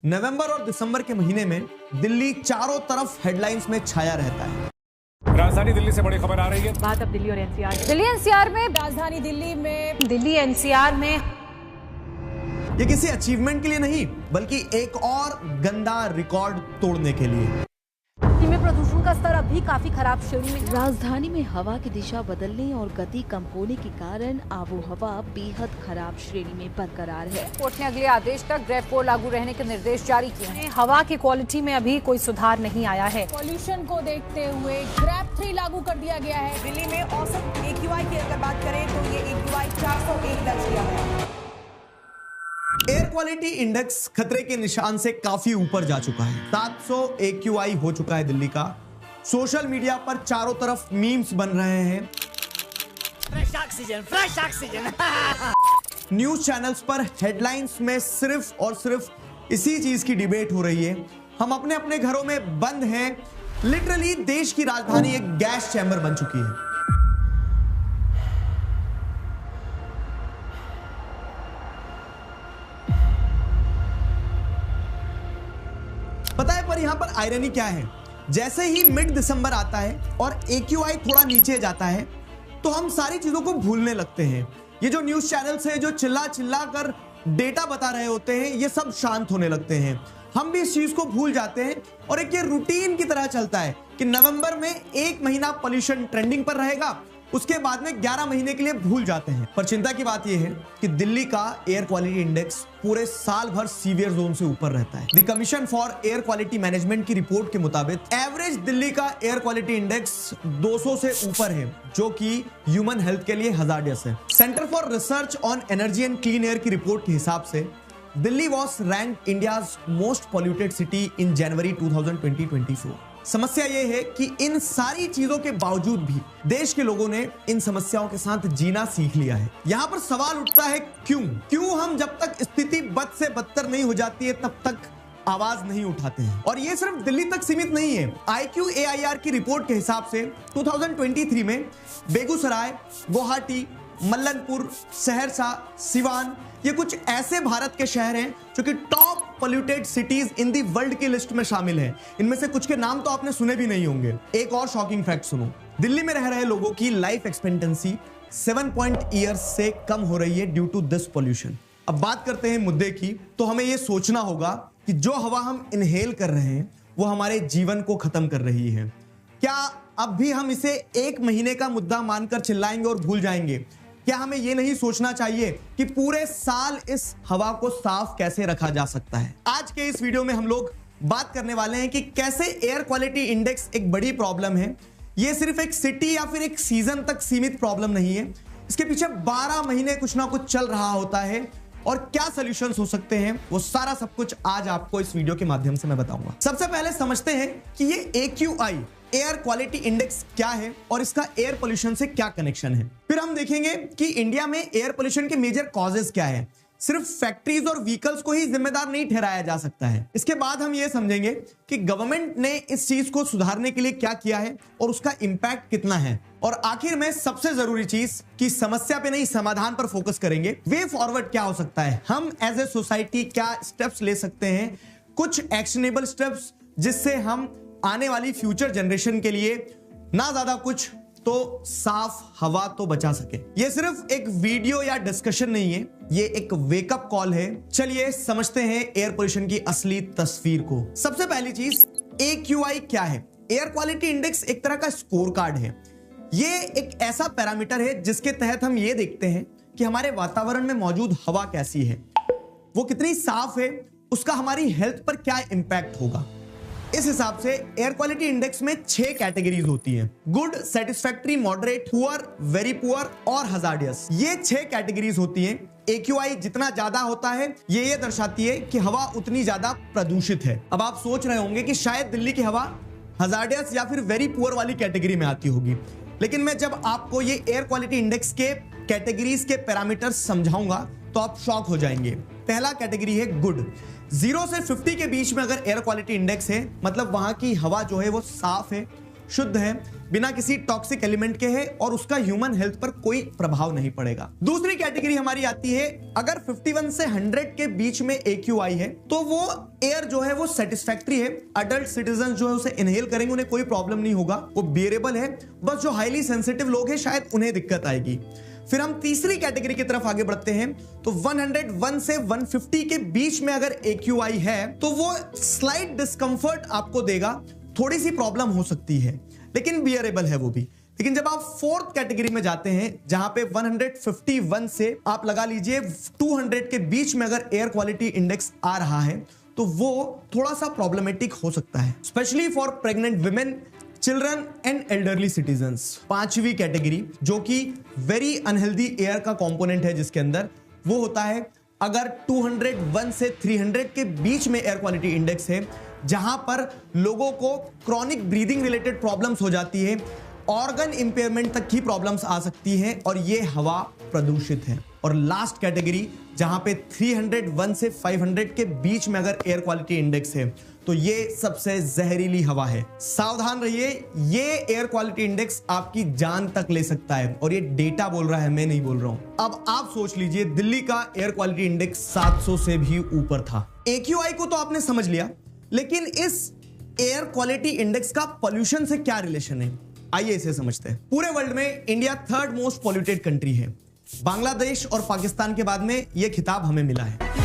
नवंबर और दिसंबर के महीने में दिल्ली चारों तरफ हेडलाइंस में छाया रहता है। राजधानी दिल्ली से बड़ी खबर आ रही है। बात अब दिल्ली और एनसीआर में राजधानी दिल्ली एनसीआर में ये किसी अचीवमेंट के लिए नहीं बल्कि एक और गंदा रिकॉर्ड तोड़ने के लिए। में प्रदूषण का स्तर अभी काफी खराब श्रेणी में। राजधानी में हवा की दिशा बदलने और गति कम होने के कारण आबो हवा बेहद खराब श्रेणी में बरकरार है। कोर्ट ने अगले आदेश तक ग्रेड 4 लागू रहने के निर्देश जारी किए हैं। हवा की क्वालिटी में अभी कोई सुधार नहीं आया है। पॉल्यूशन को देखते हुए ग्रेड 3 लागू कर दिया गया है। दिल्ली में औसत AQI की अगर बात करें तो ये AQI 401 दर्ज किया है। एयर क्वालिटी इंडेक्स खतरे के निशान से काफी ऊपर जा चुका है। 700 AQI हो चुका है दिल्ली का। सोशल मीडिया पर चारों तरफ मीम्स बन रहे हैं। फ्रेश ऑक्सीजन न्यूज चैनल्स पर हेडलाइंस में सिर्फ और सिर्फ इसी चीज की डिबेट हो रही है। हम अपने अपने घरों में बंद हैं। लिटरली देश की राजधानी एक गैस चैम्बर बन चुकी है। पता है पर यहां पर आयरनी क्या है? जैसे ही मिड दिसंबर आता है और AQI थोड़ा नीचे जाता है तो हम सारी चीजों को भूलने लगते हैं। ये जो न्यूज चैनल्स है जो चिल्ला चिल्ला कर डेटा बता रहे होते हैं ये सब शांत होने लगते हैं। हम भी इस चीज को भूल जाते हैं और एक ये रूटीन की तरह चलता है कि नवंबर में एक महीना पॉल्यूशन ट्रेंडिंग पर रहेगा, उसके बाद में 11 महीने के लिए भूल जाते हैं। पर चिंता की बात यह है कि दिल्ली का एयर क्वालिटी इंडेक्स पूरे साल भर सीवियर जोन से ऊपर रहता है। The commission for air quality management की रिपोर्ट के मुताबिक एवरेज दिल्ली का एयर क्वालिटी इंडेक्स 200 से ऊपर है, जो कि ह्यूमन हेल्थ के लिए हजार्डियस है। Centre for research on energy and clean air की रिपोर्ट के हिसाब से Delhi was rank India's most polluted city in January 2024। समस्या यह है कि इन सारी चीजों के बावजूद भी देश के लोगों ने इन समस्याओं के साथ जीना सीख लिया है। यहां पर सवाल उठता है क्यों हम जब तक स्थिति बद से बदतर नहीं हो जाती है तब तक आवाज नहीं उठाते हैं। और ये सिर्फ दिल्ली तक सीमित नहीं है। IQAIR की रिपोर्ट के हिसाब से 2023 में बेगूसराय, गुवाहाटी, मल्लनपुर, सहरसा, सिवान ये कुछ ऐसे भारत के शहर हैं जो कि top polluted cities in the world की लिस्ट में शामिल हैं। इनमें से कुछ के नाम तो आपने सुने भी नहीं होंगे। एक और शॉकिंग फैक्ट सुनो, दिल्ली में रह रहे लोगों की लाइफ एक्सपेक्टेंसी 7 ईयर्स से कम हो रही है ड्यू टू दिस पॉल्यूशन। अब बात करते हैं मुद्दे की, तो हमें यह सोचना होगा कि जो हवा हम इनहेल कर रहे हैं वो हमारे जीवन को खत्म कर रही है। क्या अब भी हम इसे एक महीने का मुद्दा मानकर चिल्लाएंगे और भूल जाएंगे? क्या हमें यह नहीं सोचना चाहिए कि पूरे साल इस हवा को साफ कैसे रखा जा सकता है? आज के इस वीडियो में हम लोग बात करने वाले हैं कि कैसे एयर क्वालिटी इंडेक्स एक बड़ी प्रॉब्लम है। यह सिर्फ एक सिटी या फिर एक सीजन तक सीमित प्रॉब्लम नहीं है, इसके पीछे 12 महीने कुछ ना कुछ चल रहा होता है और क्या सॉल्यूशंस हो सकते हैं वो सारा सब कुछ आज आपको इस वीडियो के माध्यम से मैं बताऊंगा। सबसे पहले समझते हैं कि ये AQI एयर क्वालिटी इंडेक्स क्या है और इसका एयर पोल्यूशन से क्या कनेक्शन है। फिर हम देखेंगे कि इंडिया में एयर पोल्यूशन के मेजर कॉजेस क्या है। सिर्फ फैक्ट्रीज और व्हीकल्स को ही जिम्मेदार नहीं ठहराया जा सकता है। इसके बाद हम ये समझेंगे कि गवर्नमेंट ने इस चीज को सुधारने के लिए क्या किया है और उसका इंपैक्ट कितना है। और आखिर में सबसे जरूरी चीज कि समस्या पे नहीं समाधान पर फोकस करेंगे। वे फॉरवर्ड क्या हो सकता है, हम एज ए सोसाइटी क्या स्टेप्स ले सकते हैं, कुछ एक्शनेबल स्टेप्स जिससे हम आने वाली फ्यूचर जनरेशन के लिए ना ज्यादा कुछ तो साफ हवा तो बचा सके। ये सिर्फ एक वीडियो या डिस्कशन नहीं है, ये एक वेकअप कॉल है। चलिए समझते हैं एयर पोल्यूशन की असली तस्वीर को। सबसे पहली चीज AQI क्या है? एयर क्वालिटी इंडेक्स एक तरह का स्कोर कार्ड है। ये एक ऐसा पैरामीटर है जिसके तहत हम ये देखते हैं कि हमारे वातावरण में मौजूद हवा कैसी है, वो कितनी साफ है, उसका हमारी हेल्थ पर क्या इंपैक्ट होगा। इस हिसाब से एयर क्वालिटी इंडेक्स में 6 कैटेगरीज होती हैं: good, satisfactory, moderate, poor, very poor और हजार्डियस। ये 6 कैटेगरीज होती हैं। AQI जितना ज्यादा होता है ये दर्शाती है कि हवा उतनी ज्यादा प्रदूषित है। अब आप सोच रहे होंगे कि शायद दिल्ली की हवा हजार्डियस या फिर वेरी पुअर वाली कैटेगरी में आती होगी, लेकिन मैं जब आपको ये एयर क्वालिटी इंडेक्स के कैटेगरीज के पैरामीटर्स समझाऊंगा तो आप शॉक हो जाएंगे। पहला कैटेगरी है गुड। 0 से 50 के बीच में अगर एयर क्वालिटी इंडेक्स है मतलब वहां की हवा जो है वो साफ है शुद्ध है, बिना किसी टॉक्सिक एलिमेंट के है और उसका ह्यूमन हेल्थ पर कोई प्रभाव नहीं पड़ेगा। दूसरी कैटेगरी हमारी आती है, अगर 51 से 100 के बीच में AQI है तो वो एयर जो है वो सेटिस्फैक्ट्री है, अडल्ट सिटीजन जो है उसे इनहेल करेंगे, उन्हें कोई प्रॉब्लम नहीं होगा, वो बियरेबल है। बस जो हाईली सेंसिटिव लोग हैं शायद उन्हें दिक्कत आएगी। फिर हम तीसरी कैटेगरी की तरफ आगे बढ़ते हैं, तो 101 से 150 के बीच में अगर AQI है तो वो स्लाइट डिस्कंफर्ट आपको देगा, थोड़ी सी प्रॉब्लम हो सकती है लेकिन बियरेबल है वो भी। लेकिन जब आप फोर्थ कैटेगरी में जाते हैं जहां पे 151 से आप लगा लीजिए 200 के बीच में अगर एयर क्वालिटी इंडेक्स आ रहा है तो वो थोड़ा सा प्रॉब्लमेटिक हो सकता है, specially for pregnant women, children and elderly citizens. पांचवी कैटेगरी जो कि वेरी अनहेल्दी एयर का कंपोनेंट है जिसके अंदर, वो होता है अगर 201 से 300 के बीच में एयर क्वालिटी इंडेक्स है, जहां पर लोगों को क्रॉनिक ब्रीदिंग रिलेटेड प्रॉब्लम्स हो जाती है, ऑर्गन इंपेयरमेंट तक की प्रॉब्लम्स आ सकती हैं और ये हवा प्रदूषित है। और लास्ट कैटेगरी जहां पे 301 से 500 के बीच में अगर एयर क्वालिटी इंडेक्स है तो ये सबसे जहरीली हवा है। सावधान रहिए, ये एयर क्वालिटी इंडेक्स आपकी जान तक ले सकता है और ये डेटा बोल रहा है, मैं नहीं बोल रहा हूं। अब आप सोच लीजिए, दिल्ली का एयर क्वालिटी इंडेक्स 700 से भी ऊपर था। AQI को तो आपने समझ लिया, लेकिन इस एयर क्वालिटी इंडेक्स का पॉल्यूशन से क्या रिलेशन है, आइए इसे समझते हैं। पूरे वर्ल्ड में India third most polluted country है। बांग्लादेश और पाकिस्तान के बाद में यह खिताब हमें मिला है।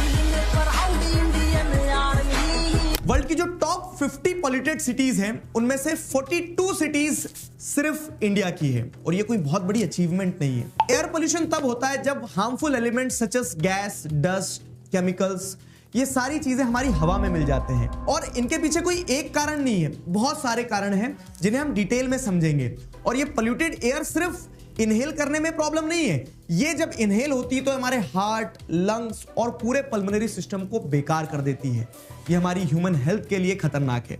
वर्ल्ड की जो टॉप 50 पॉल्यूटेड सिटीज हैं उनमें से 42 सिटीज सिर्फ इंडिया की है और ये कोई बहुत बड़ी अचीवमेंट नहीं है। एयर पोल्यूशन तब होता है जब harmful elements such as gas, dust, chemicals, ये सारी चीजें हमारी हवा में मिल जाते हैं। और इनके पीछे कोई एक कारण नहीं है, बहुत सारे कारण हैं जिन्हें हम डिटेल में समझेंगे। और ये पोल्यूटेड एयर सिर्फ इनहेल करने में प्रॉब्लम नहीं है, ये जब इनहेल होती है तो हमारे हार्ट, लंग्स और पूरे पल्मोनरी सिस्टम को बेकार कर देती है। ये हमारी ह्यूमन हेल्थ के लिए खतरनाक है।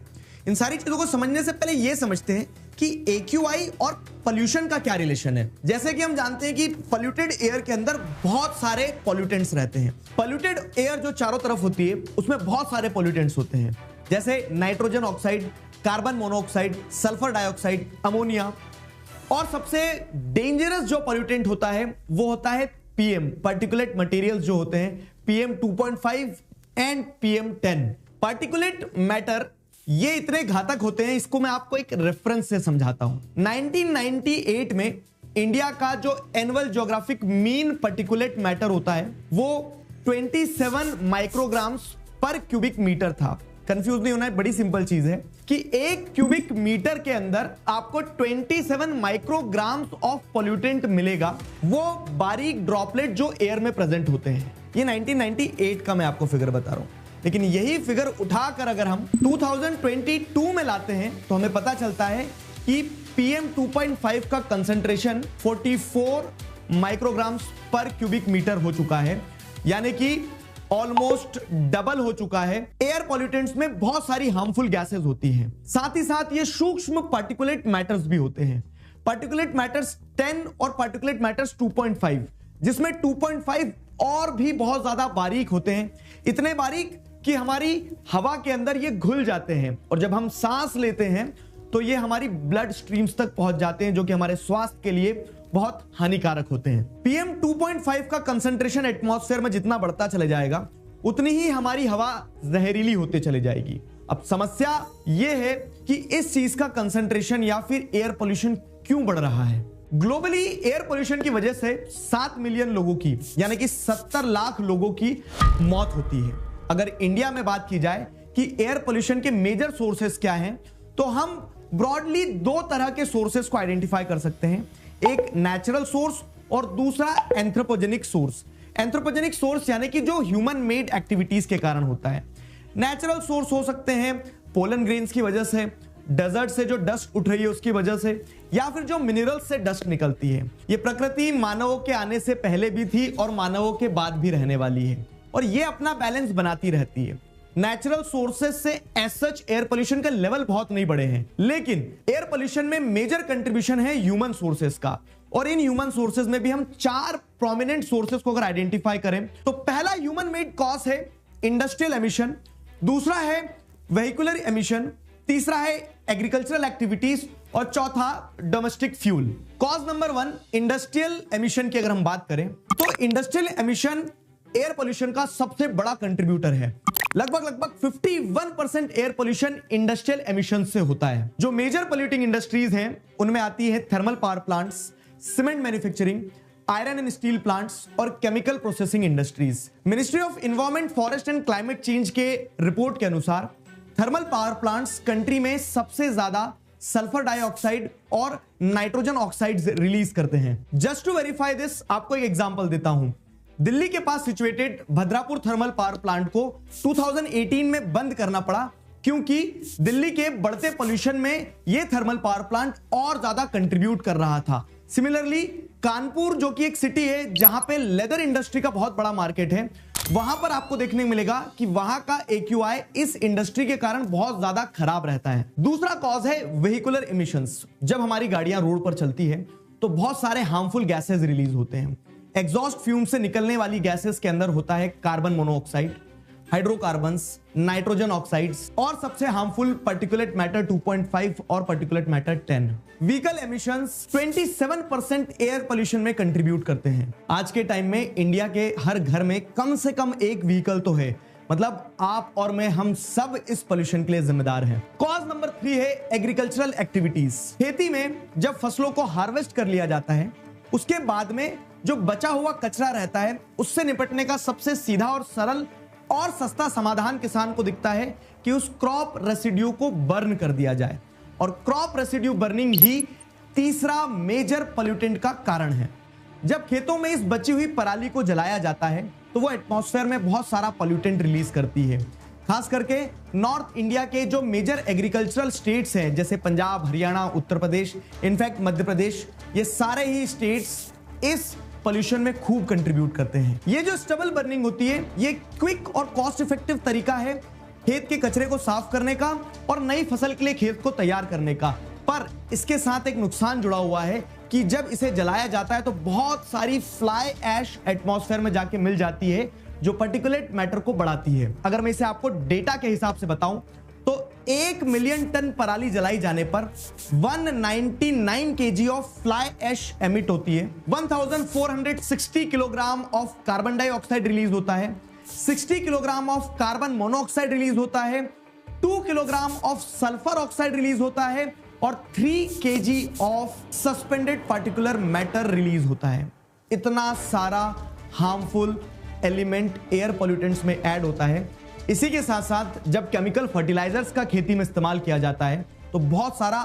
इन सारी चीजों को समझने से पहले ये समझते हैं कि AQI और पोल्यूशन का क्या रिलेशन है। जैसे कि हम जानते हैं कि पोल्यूटेड एयर के अंदर बहुत सारे पॉल्यूटेंट्स रहते हैं। पोल्यूटेड एयर जो चारों तरफ होती है उसमें बहुत सारे पॉल्यूटेंट्स होते हैं, जैसे nitrogen oxide, carbon monoxide, sulphur dioxide, ammonia. और सबसे डेंजरस जो पॉल्यूटेंट होता है वो होता है PM, पार्टिकुलेट मटेरियल्स जो होते हैं, PM 2.5 and PM 10। Particulate matter ये इतने घातक होते हैं, इसको मैं आपको एक रेफरेंस से समझाता हूं। 1998 में इंडिया का जो annual geographic mean particulate matter होता है वो 27 माइक्रोग्राम्स पर क्यूबिक मीटर था। कंफ्यूज नहीं होना है, बड़ी सिंपल चीज है कि 1 क्यूबिक मीटर के अंदर आपको 27 माइक्रोग्राम्स ऑफ पॉल्यूटेंट मिलेगा, वो बारीक ड्रॉपलेट जो एयर में प्रेजेंट होते हैं। ये 1998 का मैं आपको फिगर बता रहा हूं, लेकिन यही फिगर उठाकर अगर हम 2022 में लाते हैं तो हमें पता चलता है कि PM 2.5 का कंसंट्रेशन 44 माइक्रोग्राम्स पर क्यूबिक मीटर हो चुका है, यानी कि ऑलमोस्ट डबल हो चुका है। एयर पॉल्यूटेंट्स में बहुत सारी हार्मफुल गैसेस होती हैं, साथ ही साथ ये सूक्ष्म पार्टिकुलेट मैटर्स भी होते हैं। पार्टिकुलेट मैटर्स 10 और पार्टिकुलेट मैटर्स 2.5, जिसमें 2.5 और भी बहुत ज्यादा बारीक होते हैं, इतने बारीक कि हमारी हवा के अंदर ये घुल जाते हैं और जब हम सांस लेते हैं तो ये हमारी ब्लड स्ट्रीम्स तक पहुंच जाते हैं, जो कि हमारे स्वास्थ्य के लिए बहुत हानिकारक होते हैं। PM 2.5 का कंसंट्रेशन एटमॉस्फेयर में जितना बढ़ता चले जाएगा उतनी ही हमारी हवा जहरीली होते चले जाएगी। अब समस्या यह है कि इस चीज का कंसंट्रेशन या फिर एयर पोल्यूशन क्यों बढ़ रहा है। ग्लोबली एयर पोल्यूशन की वजह से 7 मिलियन लोगों की, यानी कि 70 लाख लोगों की मौत होती है। अगर इंडिया में बात की जाए कि एयर पोल्यूशन के मेजर सोर्सेस क्या हैं, तो हम ब्रॉडली 2 तरह के सोर्सेस को आइडेंटिफाई कर सकते हैं, एक नेचुरल सोर्स और दूसरा एंथ्रोपोजेनिक सोर्स। एंथ्रोपोजेनिक सोर्स यानी कि जो ह्यूमन मेड एक्टिविटीज के कारण होता है। नेचुरल सोर्स हो सकते हैं पोलन ग्रेन्स की वजह से, डेजर्ट से जो डस्ट उठ रही है उसकी वजह से, या फिर जो मिनरल्स से डस्ट निकलती है। ये प्रकृति मानवों के आने से पहले भी थी और मानवों के बाद भी रहने वाली है और ये अपना बैलेंस बनाती रहती है। नेचुरल सोर्सेज से एज सच एयर पोल्यूशन का लेवल बहुत नहीं बढ़े हैं, लेकिन एयर पोल्यूशन में मेजर कंट्रीब्यूशन है ह्यूमन सोर्सेज का। और इन ह्यूमन सोर्सेज में भी हम 4 प्रोमिनेंट सोर्सेज को अगर आइडेंटिफाई करें तो पहला ह्यूमन मेड कॉज है इंडस्ट्रियल एमिशन, दूसरा है वेहिकुलर एमिशन, तीसरा है एग्रीकल्चरल एक्टिविटीज और चौथा domestic fuel. Cause number 1 industrial emission की अगर हम बात करें तो इंडस्ट्रियल एमिशन एयर पोल्यूशन का सबसे बड़ा कंट्रीब्यूटर है। लगभग 51% एयर पोल्यूशन इंडस्ट्रियल एमिशन से होता है। जो मेजर पोल्यूटिंग इंडस्ट्रीज हैं उनमें आती है thermal power plants, cement manufacturing, iron and steel plants और chemical processing industries. Ministry of environment, forest and climate change के रिपोर्ट के अनुसार थर्मल पावर प्लांट्स कंट्री में सबसे ज्यादा सल्फर डाइऑक्साइड और नाइट्रोजन ऑक्साइड्स रिलीज करते हैं। जस्ट टू वेरीफाई दिस आपको एक एग्जांपल देता हूं। दिल्ली के पास situated Bhadrapur thermal power plant को 2018 में बंद करना पड़ा क्योंकि दिल्ली के बढ़ते पोल्यूशन में यह थर्मल पावर प्लांट और ज्यादा कंट्रीब्यूट कर रहा था। सिमिलरली कानपुर जो कि एक सिटी है जहां पे लेदर इंडस्ट्री का बहुत बड़ा मार्केट है, वहां पर आपको देखने को मिलेगा कि वहां का AQI इस इंडस्ट्री के कारण बहुत ज्यादा खराब रहता है। दूसरा कॉज है वेहिकुलर एमिशंस। जब हमारी गाड़ियां रोड पर चलती है तो बहुत सारे हार्मफुल गैसेस रिलीज होते हैं। एग्जॉस्ट फ्यूम से निकलने वाली गैसेस के अंदर होता है carbon monoxide, hydrocarbons, nitrogen oxides और सबसे हार्मफुल पार्टिकुलेट मैटर 2.5 और particulate matter 10। Vehicle emissions 27% air pollution में कंट्रीब्यूट करते हैं। आज के टाइम में इंडिया के हर घर में कम से कम एक व्हीकल तो है, मतलब आप और मैं, हम सब इस पोल्यूशन के लिए जिम्मेदार हैं। कॉज नंबर 3 है एग्रीकल्चरल एक्टिविटीज। खेती में जब फसलों को हार्वेस्ट कर लिया जाता है उसके बाद में जो बचा हुआ कचरा रहता है उससे निपटने का सबसे सीधा और सरल और सस्ता समाधान किसान को दिखता है कि उस क्रॉप रेसिड्यू को बर्न कर दिया जाए, और क्रॉप रेसिड्यू बर्निंग ही तीसरा मेजर पोल्यूटेंट का कारण है। जब खेतों में इस बची हुई पराली को जलाया जाता है तो वो एटमॉस्फेयर में बहुत सारा पोल्यूटेंट रिलीज करती है। खास करके नॉर्थ इंडिया के जो मेजर एग्रीकल्चरल स्टेट्स हैं जैसे पंजाब, हरियाणा, उत्तर प्रदेश, इनफैक्ट मध्य प्रदेश, ये सारे ही स्टेट्स इस पोल्यूशन में खूब कंट्रीब्यूट करते हैं। ये जो स्टबल बर्निंग होती है ये क्विक और कॉस्ट इफेक्टिव तरीका है खेत के कचरे को साफ करने का और नई फसल के लिए खेत को तैयार करने का। पर इसके साथ एक नुकसान जुड़ा हुआ है कि जब इसे जलाया जाता है तो बहुत सारी फ्लाई ऐश एटमॉस्फेयर में जाके मिल जाती है जो पार्टिकुलेट मैटर को बढ़ाती है। अगर मैं इसे आपको डेटा के हिसाब से बताऊं तो 1 मिलियन टन पराली जलाई जाने पर 199 kg of fly ash emit होती है, 1460 kilogram of carbon dioxide release होता है, 60 kilogram of carbon monoxide release होता है, 2 kilogram of sulphur oxide release होता है और 3 kg of suspended particular matter release होता है। इतना सारा हार्मफुल एलिमेंट एयर पोल्यूटेंट्स में ऐड होता है। इसी के साथ साथ जब केमिकल फर्टिलाइजर्स का खेती में इस्तेमाल किया जाता है तो बहुत सारा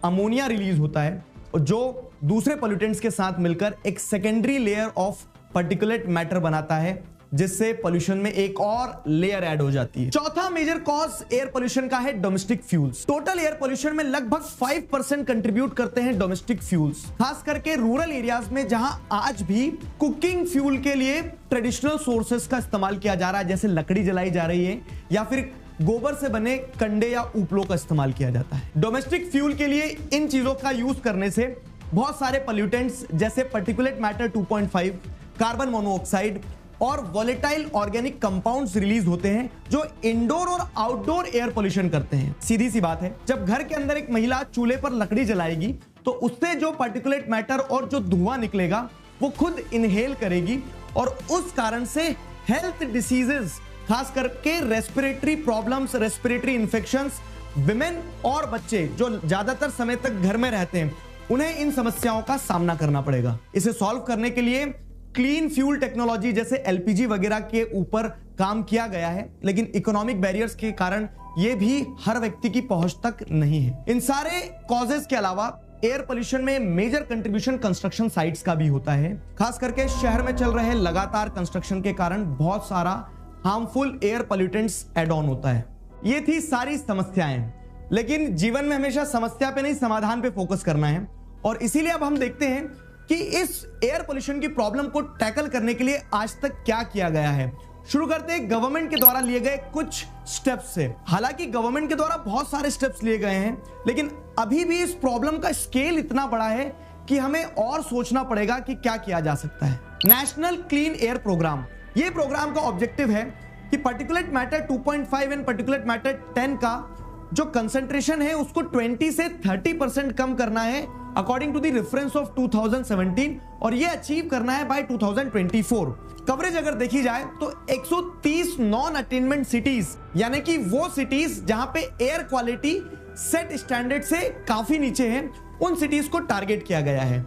अमोनिया रिलीज होता है जो दूसरे पोल्यूटेंट्स के साथ मिलकर एक secondary layer of particulate matter बनाता है जिससे पोल्यूशन में एक और लेयर ऐड हो जाती है। चौथा मेजर कॉज एयर पोल्यूशन का है domestic fuels. Total air pollution में लगभग 5% कंट्रीब्यूट करते हैं डोमेस्टिक फ्यूल्स, खास करके रूरल एरियाज में जहां आज भी कुकिंग फ्यूल के लिए ट्रेडिशनल सोर्सेस का इस्तेमाल किया जा रहा है, जैसे लकड़ी जलाई जा रही है या फिर गोबर से बने कंडे या उपलों का इस्तेमाल किया जाता है। डोमेस्टिक फ्यूल के लिए इन चीजों का यूज करने से बहुत सारे पोल्यूटेंट्स जैसे पार्टिकुलेट मैटर 2.5, कार्बन मोनोऑक्साइड और वोलेटाइल ऑर्गेनिक कंपाउंड्स रिलीज होते हैं जो इंडोर और आउटडोर एयर पोल्यूशन करते हैं। सीधी सी बात है, जब घर के अंदर एक महिला चूल्हे पर लकड़ी जलाएगी तो उससे जो पार्टिकुलेट मैटर और जो धुआं निकलेगा वो खुद इनहेल करेगी और उस कारण से हेल्थ डिसीजेस, खास करके respiratory problems, respiratory infections, women और बच्चे जो ज्यादातर समय तक घर में रहते हैं उन्हें इन समस्याओं का सामना करना पड़ेगा। इसे सॉल्व करने के लिए क्लीन फ्यूल टेक्नोलॉजी जैसे LPG वगैरह के ऊपर काम किया गया है, लेकिन इकोनॉमिक बैरियर्स के कारण यह भी हर व्यक्ति की पहुंच तक नहीं है। इन सारे कॉजेस के अलावा एयर पोल्यूशन में मेजर कंट्रीब्यूशन कंस्ट्रक्शन साइट्स का भी होता है। खास करके शहर में चल रहे लगातार कंस्ट्रक्शन के कारण बहुत सारा harmful air pollutants add on होता है। ये थी सारी समस्याएं, लेकिन जीवन में हमेशा समस्या पे नहीं समाधान पे फोकस करना है और इसीलिए अब हम देखते हैं कि इस एयर पोल्यूशन की प्रॉब्लम को टैकल करने के लिए आज तक क्या किया गया है। शुरू करते हैं गवर्नमेंट के द्वारा लिए गए कुछ स्टेप्स से। हालांकि गवर्नमेंट के द्वारा बहुत सारे स्टेप्स लिए गए हैं, लेकिन अभी भी इस प्रॉब्लम का स्केल इतना बड़ा है कि हमें और सोचना पड़ेगा कि क्या किया जा सकता है। नेशनल क्लीन एयर प्रोग्राम, ये प्रोग्राम का ऑब्जेक्टिव है कि particulate matter 2.5 and particulate matter 10 का जो कंसंट्रेशन है उसको 20 से 30% कम करना है according to the reference of 2017 और ये अचीव करना है बाय 2024। कवरेज अगर देखी जाए तो 130 नॉन अटेनमेंट सिटीज यानी कि वो सिटीज जहां पे एयर क्वालिटी सेट स्टैंडर्ड से काफी नीचे है, उन सिटीज को टारगेट किया गया है।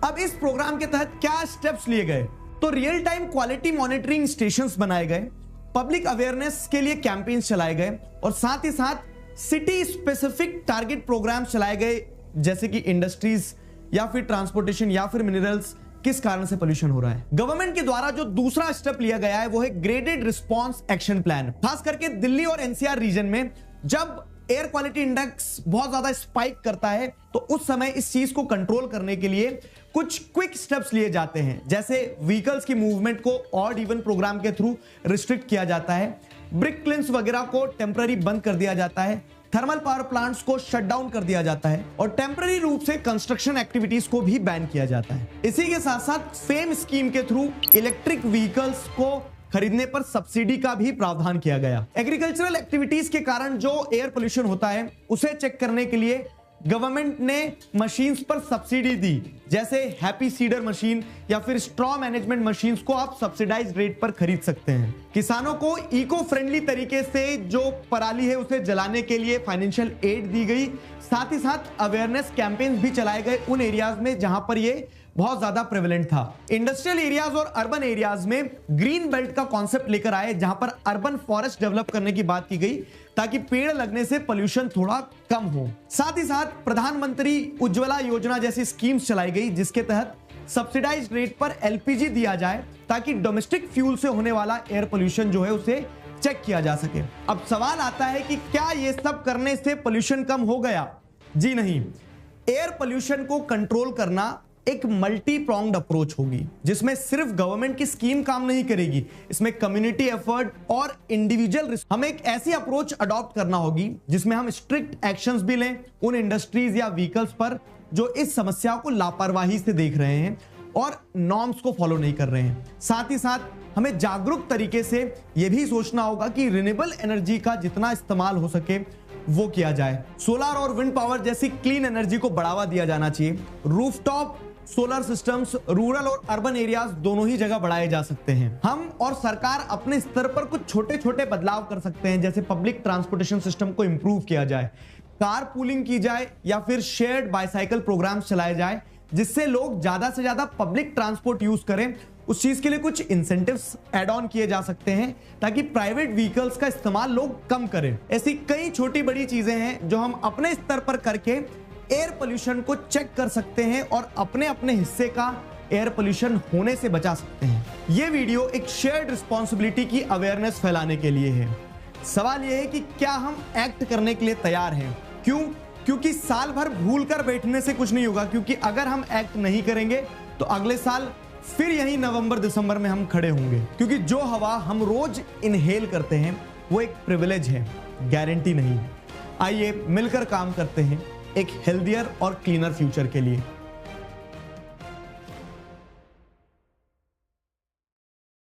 अब इस प्रोग्राम के तहत क्या स्टेप्स लिए गए, तो real time quality monitoring stations बनाए गए, पब्लिक अवेयरनेस के लिए कैंपेन्स चलाए गए और साथ ही साथ सिटी स्पेसिफिक टारगेट प्रोग्राम चलाए गए, जैसे कि इंडस्ट्रीज या फिर ट्रांसपोर्टेशन या फिर मिनरल्स, किस कारण से पोल्यूशन हो रहा है। गवर्नमेंट के द्वारा जो दूसरा स्टेप लिया गया है वो है ग्रेडेड रिस्पांस एक्शन प्लान। खास करके दिल्ली और एनसीआर रीजन में जब एयर क्वालिटी इंडेक्स बहुत ज्यादा स्पाइक करता है तो उस समय इस चीज को कंट्रोल करने के लिए कुछ क्विक स्टेप्स लिए जाते हैं, जैसे व्हीकल्स की मूवमेंट को ऑड इवन प्रोग्राम के थ्रू रिस्ट्रिक्ट किया जाता है, ब्रिक क्लिन्स वगैरह को टेम्पररी बंद कर दिया जाता है, थर्मल पावर प्लांट्स को शट डाउन कर दिया जाता है और टेम्पररी रूप से कंस्ट्रक्शन एक्टिविटीज को भी बैन किया जाता है। इसी के साथ साथ फेम स्कीम के थ्रू इलेक्ट्रिक व्हीकल्स को खरीदने पर सब्सिडी का भी प्रावधान किया गया। एग्रीकल्चरल एक्टिविटीज के कारण जो एयर पोल्यूशन होता है उसे चेक करने के लिए गवर्नमेंट ने मशीन्स पर सब्सिडी दी, जैसे हैप्पी सीडर मशीन या फिर स्ट्रॉ मैनेजमेंट मशीन्स को आप सब्सिडाइज्ड रेट पर खरीद सकते हैं। किसानों को इको फ्रेंडली तरीके से जो पराली है उसे जलाने के लिए फाइनेंशियल एड दी गई। साथ ही साथ अवेयरनेस कैंपेन्स भी चलाए गए उन एरियाज में जहां पर ये बहुत ज्यादा प्रेवलेंट था। इंडस्ट्रियल एरियाज और अर्बन एरियाज में ग्रीन बेल्ट का कॉन्सेप्ट लेकर आए, जहां पर अर्बन फॉरेस्ट डेवलप करने की बात की गई ताकि पेड़ लगने से पोल्यूशन थोड़ा कम हो। साथ ही साथ प्रधानमंत्री उज्ज्वला योजना जैसी स्कीम्स चलाई गई, जिसके तहत सब्सिडाइज्ड रेट पर एलपीजी दिया जाए ताकि डोमेस्टिक फ्यूल से होने वाला एयर पोल्यूशन जो है उसे चेक किया जा सके। अब सवाल आता है कि क्या ये सब करने से पोल्यूशन कम हो गया? जी नहीं। एयर पोल्यूशन को कंट्रोल करना एक मल्टी प्रोंग्ड अप्रोच होगी, जिसमें सिर्फ गवर्नमेंट की स्कीम काम नहीं करेगी, इसमें कम्युनिटी एफर्ट और इंडिविजुअल रिस्क। हमें एक ऐसी अप्रोच अडॉप्ट करना होगी जिसमें हम स्ट्रिक्ट एक्शंस भी लें उन इंडस्ट्रीज या व्हीकल्स पर जो इस समस्या को लापरवाही से देख रहे हैं और नॉर्म्स को फॉलो नहीं कर रहे हैं। साथ ही साथ हमें जागरूक तरीके से यह भी सोचना होगा कि रिन्यूएबल एनर्जी का जितना इस्तेमाल हो सके वो किया जाए। सोलर और विंड पावर जैसी क्लीन एनर्जी को बढ़ावा दिया जाना चाहिए। रूफटॉप सोलर सिस्टम्स रूरल और अर्बन एरियाज दोनों ही जगह बढ़ाए जा सकते हैं। हम और सरकार अपने स्तर पर कुछ छोटे छोटे बदलाव कर सकते हैं, जैसे पब्लिक ट्रांसपोर्टेशन सिस्टम को इंप्रूव किया जाए, कार पूलिंग की जाए या फिर शेयर्ड बाइसाइकिल प्रोग्राम्स चलाए जाए, जिससे लोग ज्यादा से ज्यादा पब्लिक ट्रांसपोर्ट यूज करें। उस चीज के लिए कुछ इंसेंटिव्स ऐड ऑन किए जा सकते हैं ताकि प्राइवेट व्हीकल्स का इस्तेमाल लोग कम करें। ऐसी कई छोटी बड़ी चीजें हैं जो हम अपने स्तर पर करके एयर पोल्यूशन को चेक कर सकते हैं और अपने अपने हिस्से का एयर पोल्यूशन होने से बचा सकते हैं। यह वीडियो एक शेयर्ड रिस्पॉन्सिबिलिटी की अवेयरनेस फैलाने के लिए है। सवाल यह है कि क्या हम एक्ट करने के लिए तैयार हैं? क्यों? क्योंकि साल भर भूल कर बैठने से कुछ नहीं होगा, क्योंकि अगर हम एक्ट नहीं करेंगे तो अगले साल फिर यही नवंबर दिसंबर में हम खड़े होंगे, क्योंकि जो हवा हम रोज इनहेल करते हैं वो एक प्रिविलेज है, गारंटी नहीं। आइए मिलकर काम करते हैं एक हेल्दियर और क्लीनर फ्यूचर के लिए।